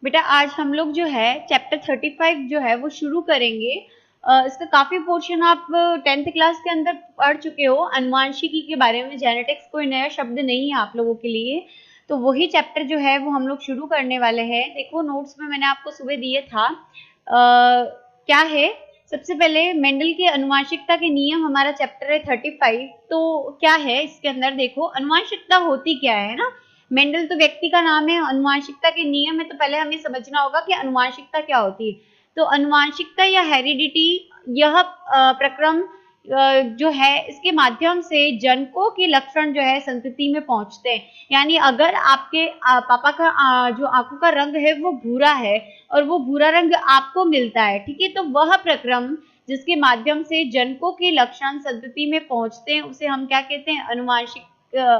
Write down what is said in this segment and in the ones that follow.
बेटा आज हम लोग जो है चैप्टर 35 जो है वो शुरू करेंगे। इसका काफी पोर्शन आप 10th क्लास के अंदर पढ़ चुके हो। अनुवांशिकी के बारे में, जेनेटिक्स कोई नया शब्द नहीं है आप लोगों के लिए। तो वही चैप्टर जो है वो हम लोग शुरू करने वाले हैं। देखो नोट्स में मैंने आपको सुबह दिए था। क्या है, सबसे पहले मेंडल के अनुवांशिकता के नियम, हमारा चैप्टर है 35। तो क्या है इसके अंदर, देखो अनुवांशिकता होती क्या है ना। मेंडल तो व्यक्ति का नाम है, अनुवांशिकता के नियम है, तो पहले हमें समझना होगा कि अनुवांशिकता क्या होती है। तो अनुवांशिकता या हेरिडिटी, यह प्रक्रम जो है इसके माध्यम से जनकों के लक्षण जो है संतति में पहुंचते हैं। यानी अगर आपके पापा का जो आंखों का रंग है वो भूरा है और वो भूरा रंग आपको मिलता है, ठीक है, तो वह प्रक्रम जिसके माध्यम से जनकों के लक्षण संतति में पहुंचते हैं उसे हम क्या कहते हैं,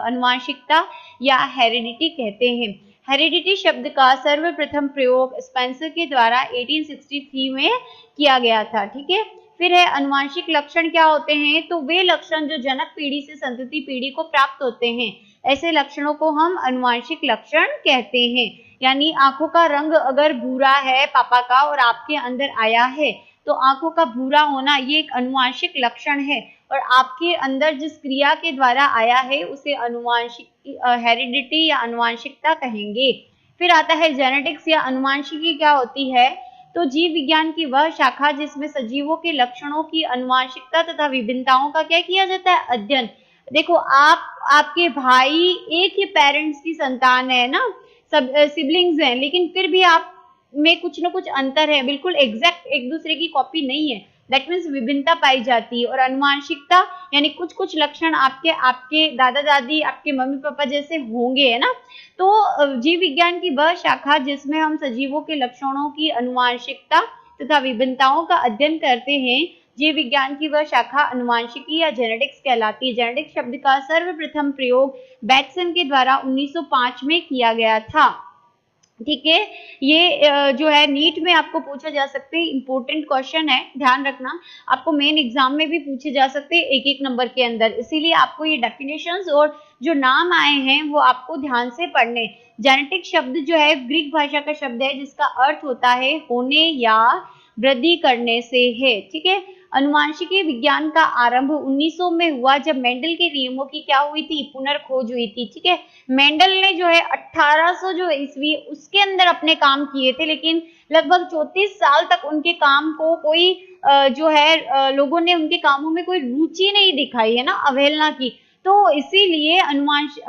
अनुवांशिकता या हेरिडिटी कहते हैं। हेरिडिटी शब्द का सर्वप्रथम प्रयोग स्पेंसर के द्वारा 1863 में किया गया था, ठीक है। फिर है अनुवांशिक लक्षण क्या होते हैं, तो वे लक्षण जो जनक पीढ़ी से संतति पीढ़ी को प्राप्त होते हैं, ऐसे लक्षणों को हम अनुवांशिक लक्षण कहते हैं। यानी आंखों का रंग अगर भूरा है पापा का और आपके अंदर आया है, तो आंखों का भूरा होना ये एक अनुवांशिक लक्षण है, और आपके अंदर जिस क्रिया के द्वारा आया है उसे अनुवांशिक हेरिडिटी या अनुवांशिकता कहेंगे। फिर आता है जेनेटिक्स या अनुवांशिकी क्या होती है, तो जीव विज्ञान की वह शाखा जिसमें सजीवों के लक्षणों की अनुवांशिकता तथा विभिन्नताओं का क्या किया जाता है, अध्ययन। देखो आपके भाई एक ही पेरेंट्स की संतान है ना, सब सिबलिंग्स हैं, लेकिन फिर भी आप में कुछ ना कुछ अंतर है, बिल्कुल एग्जैक्ट एक दूसरे की कॉपी नहीं है। दैट मीन्स विभिन्नता पाई जाती है। और अनुवांशिकता यानी कुछ कुछ लक्षण आपके आपके दादा दादी, आपके मम्मी पापा जैसे होंगे, है ना। तो जीव विज्ञान की वह शाखा जिसमें हम सजीवों के लक्षणों की अनुवांशिकता तथा विभिन्नताओं का अध्ययन करते हैं, जीव विज्ञान की वह शाखा अनुवांशिकी या जेनेटिक्स कहलाती है। जेनेटिक्स शब्द का सर्वप्रथम प्रयोग बैटसन के द्वारा 1905 में किया गया था, ठीक है। ये जो है नीट में आपको पूछा जा सकते हैं, इंपॉर्टेंट क्वेश्चन है, ध्यान रखना। आपको मेन एग्जाम में भी पूछे जा सकते हैं एक एक नंबर के अंदर, इसीलिए आपको ये डेफिनेशंस और जो नाम आए हैं वो आपको ध्यान से पढ़ने। जेनेटिक शब्द जो है ग्रीक भाषा का शब्द है जिसका अर्थ होता है होने या वृद्धि करने से है, ठीक है। अनुवांशिकी विज्ञान का आरंभ 1900 में हुआ जब मेंडल के नियमों की क्या हुई थी, पुनर्खोज हुई थी, ठीक है। मेंडल ने जो है 1800 जो ईस्वी उसके अंदर अपने काम किए थे, लेकिन लगभग 34 साल तक उनके काम को कोई जो है लोगों ने उनके कामों में कोई रुचि नहीं दिखाई, है ना, अवहेलना की। तो इसीलिए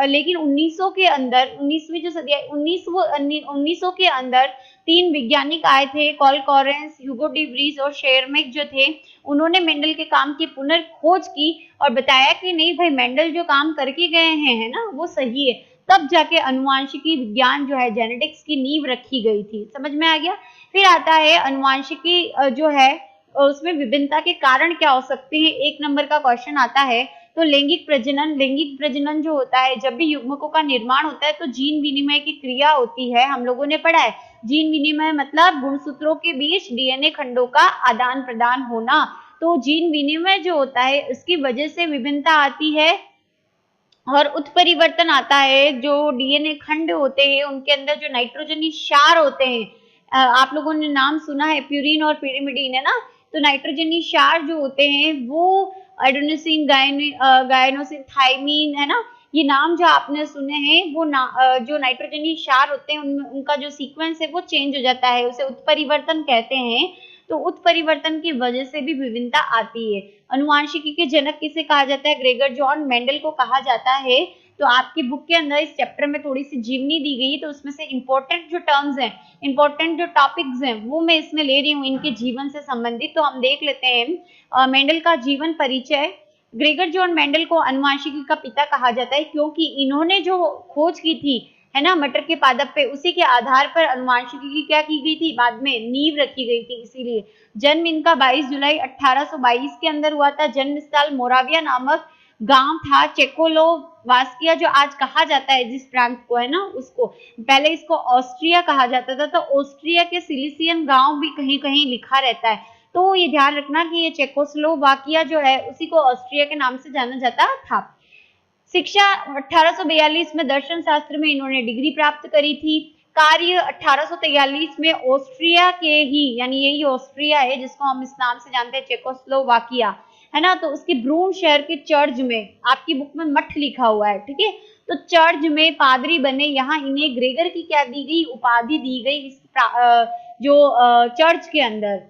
लेकिन 1900 के अंदर 19वीं जो सदी 1900 के अंदर 3 वैज्ञानिक आए थे, call Correns, Hugo de Vries और शेरमेक जो थे, उन्होंने मेंडल के काम की पुनर्खोज की और बताया कि नहीं भाई मेंडल जो काम करके गए हैं, है ना, वो सही है। तब जाके अनुवांशिकी विज्ञान जो है जेनेटिक्स की नींव रखी गई थी, समझ में आ गया। फिर आता है अनुवांशिकी जो है उसमें विभिन्नता के कारण क्या हो सकते हैं, 1 नंबर का क्वेश्चन आता है। तो लैंगिक प्रजनन जो होता है, जब भी युग्मकों का निर्माण होता है तो जीन विनिमय की क्रिया होती है, हम लोगों ने पढ़ा है। जीन विनिमय मतलब गुणसूत्रों के बीच डीएनए खंडों का आदान प्रदान होना। तो जीन विनिमय जो होता है उसकी वजह से विभिन्नता आती है और उत्परिवर्तन आता है। जो डीएनए खंड होते हैं उनके अंदर जो नाइट्रोजनी क्षार होते हैं, आप लोगों ने नाम सुना है प्यूरिन और पिरिमिडीन, है ना। तो नाइट्रोजनी क्षार जो होते हैं वो एडेनोसिन, गायनोसिन, थाइमीन, है ना, ये नाम जो आपने सुने हैं वो जो नाइट्रोजनी क्षार होते हैं उनका जो सीक्वेंस है वो चेंज हो जाता है, उसे उत्परिवर्तन कहते हैं। तो उत्परिवर्तन की वजह से भी विभिन्नता आती है। अनुवांशिकी के जनक किसे कहा जाता है, ग्रेगर जॉन मेंडल को कहा जाता है। तो आपकी बुक के अंदर इस चैप्टर में थोड़ी सी जीवनी दी गई है, तो उसमें से इंपॉर्टेंट जो टर्म्स हैं, इंपॉर्टेंट जो टॉपिक्स हैं वो मैं इसमें ले रही हूँ इनके जीवन से संबंधित। तो हम देख लेते हैं मेंडल का जीवन परिचय। ग्रेगर जॉन मेंडल को अनुवांशिकी का पिता कहा जाता है क्योंकि इन्होंने जो खोज की थी, है ना, मटर के पादप पे, उसी के आधार पर अनुवांशिकी की क्या की गई थी, बाद में नींव रखी गई थी, इसीलिए। जन्म इनका 22 जुलाई 1822 के अंदर हुआ था। जन्म स्थल मोराविया नामक गांव था, चेकोस्लोवाकिया जो आज कहा जाता है जिस प्रांत को, है ना, उसको पहले इसको ऑस्ट्रिया कहा जाता था। तो ऑस्ट्रिया के सिलिसियन गांव भी कहीं कहीं लिखा रहता है, तो ये ध्यान रखना कि ये चेकोस्लोवाकिया जो है उसी को ऑस्ट्रिया के नाम से जाना जाता था। शिक्षा 1842 में दर्शन शास्त्र में इन्होंने डिग्री प्राप्त करी थी। कार्य 1843 में ऑस्ट्रिया के ही, यानी यही ऑस्ट्रिया है जिसको हम इस नाम से जानते हैं चेकोस्लोवाकिया, है ना, तो उसके ब्रून शहर के चर्च में, आपकी बुक में मठ लिखा हुआ है, ठीक है, तो चर्च में पादरी बने। यहाँ इन्हें ग्रेगर की क्या दी गई, उपाधि दी गई इस जो चर्च के अंदर,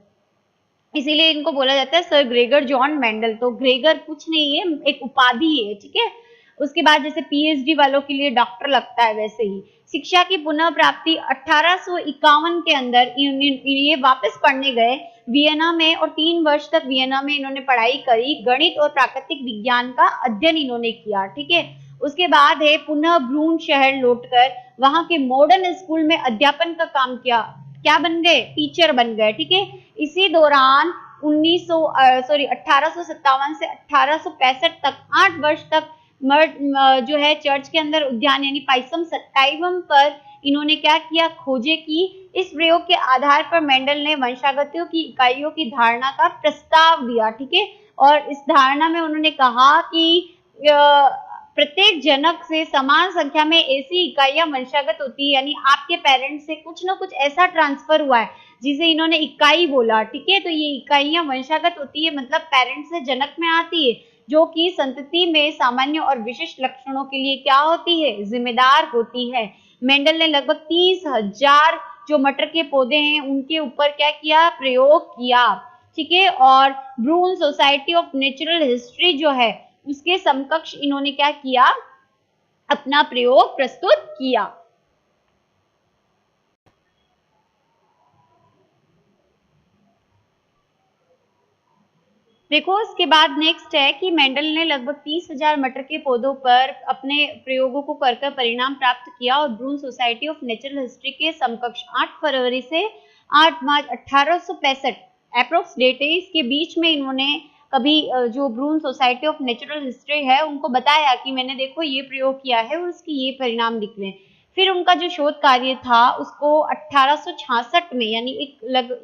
इसीलिए इनको बोला जाता है सर ग्रेगर जॉन मेंडल। तो ग्रेगर कुछ नहीं है, एक उपाधि है, ठीक है। उसके बाद जैसे पीएचडी वालों के लिए डॉक्टर लगता है, वैसे ही शिक्षा की पुनः प्राप्ति 1851 के अंदर ये वापस पढ़ने गए वियना में, और 3 वर्ष तक वियना में इन्होंने पढ़ाई करी, गणित और प्राकृतिक विज्ञान का अध्ययन इन्होंने किया, ठीक है। उसके बाद है पुनः ब्रून शहर लौटकर वहां के मॉडर्न स्कूल में अध्यापन का काम किया, क्या बन गए, टीचर बन गए, ठीक है। इसी दौरान 1857 से 1865 तक 8 वर्ष तक जो है चर्च के अंदर उद्यान यानी पाइसम सट्टाइवम पर इन्होंने क्या किया, खोजे की। इस प्रयोग के आधार पर मेंडल ने वंशागतियों की इकाइयों की धारणा का प्रस्ताव दिया, ठीक है। और इस धारणा में उन्होंने कहा कि प्रत्येक जनक से समान संख्या में ऐसी इकाइयां वंशागत होती है, यानी आपके पेरेंट्स से कुछ ना कुछ ऐसा ट्रांसफर हुआ है जिसे इन्होंने इकाई बोला, ठीक है। तो ये इकाइयां वंशागत होती है, मतलब पेरेंट्स से जनक में आती है, जो कि संतति में सामान्य और विशिष्ट लक्षणों के लिए क्या होती है, जिम्मेदार होती है। मेंडल ने लगभग 30,000 जो मटर के पौधे हैं उनके ऊपर क्या किया, प्रयोग किया, ठीक है। और ब्रून सोसाइटी ऑफ नेचुरल हिस्ट्री जो है उसके समकक्ष इन्होंने क्या किया, अपना प्रयोग प्रस्तुत किया। देखो इसके बाद नेक्स्ट है कि मेंडल ने लगभग 30,000 मटर के पौधों पर अपने प्रयोगों को कर परिणाम प्राप्त किया, और ब्रून सोसाइटी ऑफ नेचुरल हिस्ट्री के समकक्ष 8 फरवरी से 8 मार्च 1865 अप्रोक्स डेट है, इसके बीच में इन्होंने कभी जो ब्रून सोसाइटी ऑफ नेचुरल हिस्ट्री है उनको बताया कि मैंने देखो ये प्रयोग किया है और उसकी ये परिणाम निकले। फिर उनका जो शोध कार्य था उसको 1866 में, यानी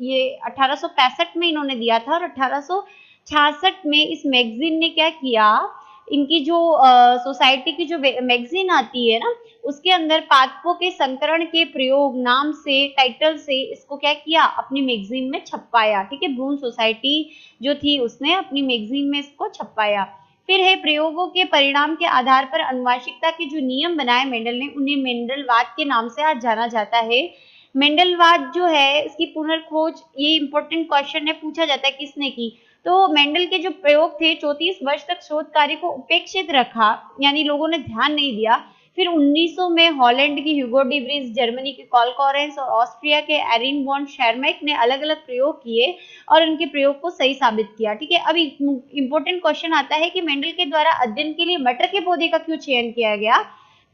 ये 1865 में इन्होंने दिया था, और 1866 में इस मैगजीन ने क्या किया, इनकी जो सोसाइटी की जो मैगजीन आती है ना उसके अंदर पादपों के संकरण के प्रयोग नाम से, टाइटल से इसको क्या किया, अपनी मैगजीन में छपाया, ठीक है। ब्रून सोसाइटी जो थी उसने अपनी मैगजीन में इसको छपाया। फिर है प्रयोगों के परिणाम के आधार पर अनुवांशिकता के जो नियम बनाए मेंडल ने, उन्हें मेंडलवाद के नाम से आज जाना जाता है। मेंडलवाद जो है इसकी पुनर्खोज, ये इंपॉर्टेंट क्वेश्चन है, पूछा जाता है किसने की, तो मेंडल के जो प्रयोग थे 34 वर्ष तक शोध कार्य को उपेक्षित रखा, यानी लोगों ने ध्यान नहीं दिया। फिर 1900 में हॉलैंड की ह्यूगो डी व्रीज, जर्मनी के कॉल कॉरेंस और ऑस्ट्रिया के एरिन वॉन शेरमैक ने अलग अलग प्रयोग किए और उनके प्रयोग को सही साबित किया, ठीक है। अब इंपॉर्टेंट क्वेश्चन आता है कि मेंडल के द्वारा अध्ययन के लिए मटर के पौधे का क्यों चयन किया गया,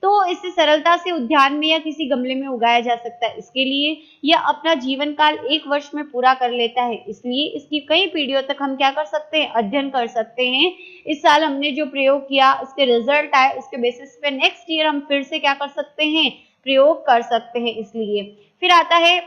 तो इसे सरलता से उद्यान में या किसी गमले में उगाया जा सकता है, इसके लिए यह अपना जीवन काल 1 वर्ष में पूरा कर लेता है, इसलिए इसकी कई पीढ़ियों तक हम क्या कर सकते हैं, अध्ययन कर सकते हैं। इस साल हमने जो प्रयोग किया उसके रिजल्ट आए, उसके बेसिस पे नेक्स्ट ईयर हम फिर से क्या कर सकते हैं, प्रयोग कर सकते हैं, इसलिए। फिर आता है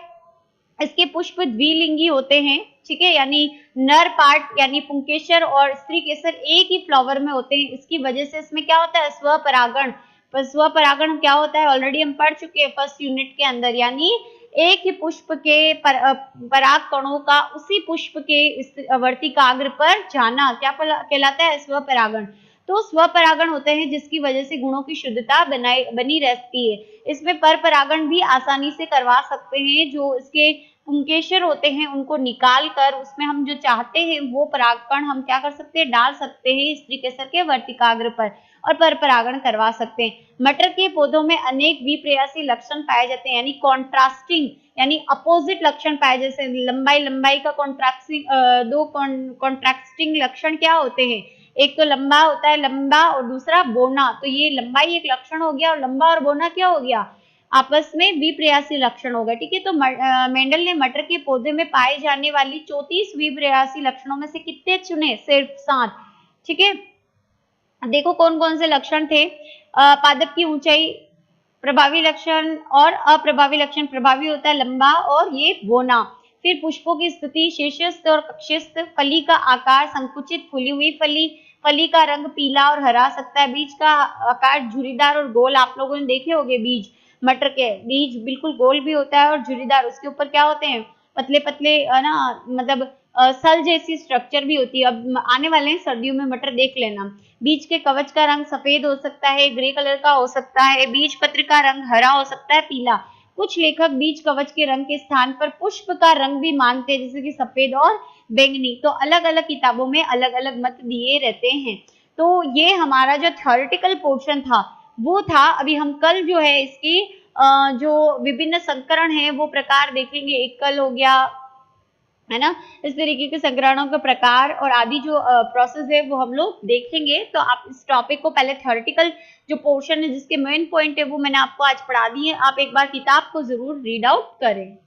इसके पुष्प द्विलिंगी होते हैं, ठीक है, यानी नर पार्ट यानी पुंकेसर और स्त्री केसर एक ही फ्लावर में होते हैं, इसकी वजह से इसमें क्या होता है, स्वपरागण। स्वपरागण क्या होता है, ऑलरेडी हम पढ़ चुके हैं फर्स्ट यूनिट के अंदर, यानी एक ही पुष्प के पराग कणों का उसी पुष्प के वर्तिकाग्र पर जाना क्या कहलाता है, स्वपरागण। तो स्वपरागण होते हैं जिसकी वजह से गुणों की शुद्धता बनी रहती है। इसमें पर परागण भी आसानी से करवा सकते हैं, जो इसके पुंकेसर होते हैं उनको निकाल कर उसमें हम जो चाहते हैं वो परागकण हम क्या कर सकते हैं, डाल सकते हैं स्त्री केसर के वर्तिकाग्र पर और पर परागण करवा सकते हैं। मटर के पौधों में अनेक विप्रयासी लक्षण पाए जाते हैं, यानी कॉन्ट्रास्टिंग यानी अपोजिट लक्षण पाए, जैसे लंबाई का कॉन्ट्रास्टिंग, दो कॉन्ट्रास्टिंग लक्षण क्या होते हैं, एक तो लंबा होता है लंबा और दूसरा बोना, तो ये लंबाई एक लक्षण हो गया और लंबा और बोना क्या हो गया, आपस में विप्रयासी लक्षण हो गए, ठीक है। तो मेंडल ने मटर के पौधे में पाए जाने वाली 34 विप्रयासी लक्षणों में से कितने चुने, सिर्फ 7, ठीक है। देखो कौन कौन से लक्षण थे, पादप की ऊंचाई प्रभावी लक्षण और अप्रभावी लक्षण, प्रभावी होता है लंबा और ये बोना। फिर पुष्पों की स्थिति शीर्षस्थ और कक्षस्थ, फली का आकार संकुचित फूली हुई फली, फली का रंग पीला और हरा सकता है, बीज का आकार झुरीदार और गोल, आप लोगों ने देखे होंगे बीज, मटर के बीज बिल्कुल गोल भी होता है और झुर्रीदार, उसके ऊपर क्या होते हैं, पतले पतले ना, मतलब सल जैसी स्ट्रक्चर भी होती है। अब आने वाले हैं सर्दियों में मटर, देख लेना। बीज के कवच का रंग सफेद हो सकता है, ग्रे कलर का हो सकता है, बीज पत्र का रंग हरा हो सकता है, पीला। कुछ लेखक बीज कवच के रंग के स्थान पर पुष्प का रंग भी मानते हैं, जैसे कि सफेद और बैंगनी। तो अलग अलग किताबों में अलग अलग मत दिए रहते हैं। तो ये हमारा जो थ्योरेटिकल पोर्शन था वो था। अभी हम कल जो है इसकी जो विभिन्न संस्करण है वो प्रकार देखेंगे। एक कल हो गया, है ना, इस तरीके के संग्रहणों के प्रकार और आदि जो प्रोसेस है वो हम लोग देखेंगे। तो आप इस टॉपिक को पहले थ्योरेटिकल जो पोर्शन है जिसके मेन पॉइंट है वो मैंने आपको आज पढ़ा दिए, आप एक बार किताब को जरूर रीड आउट करें।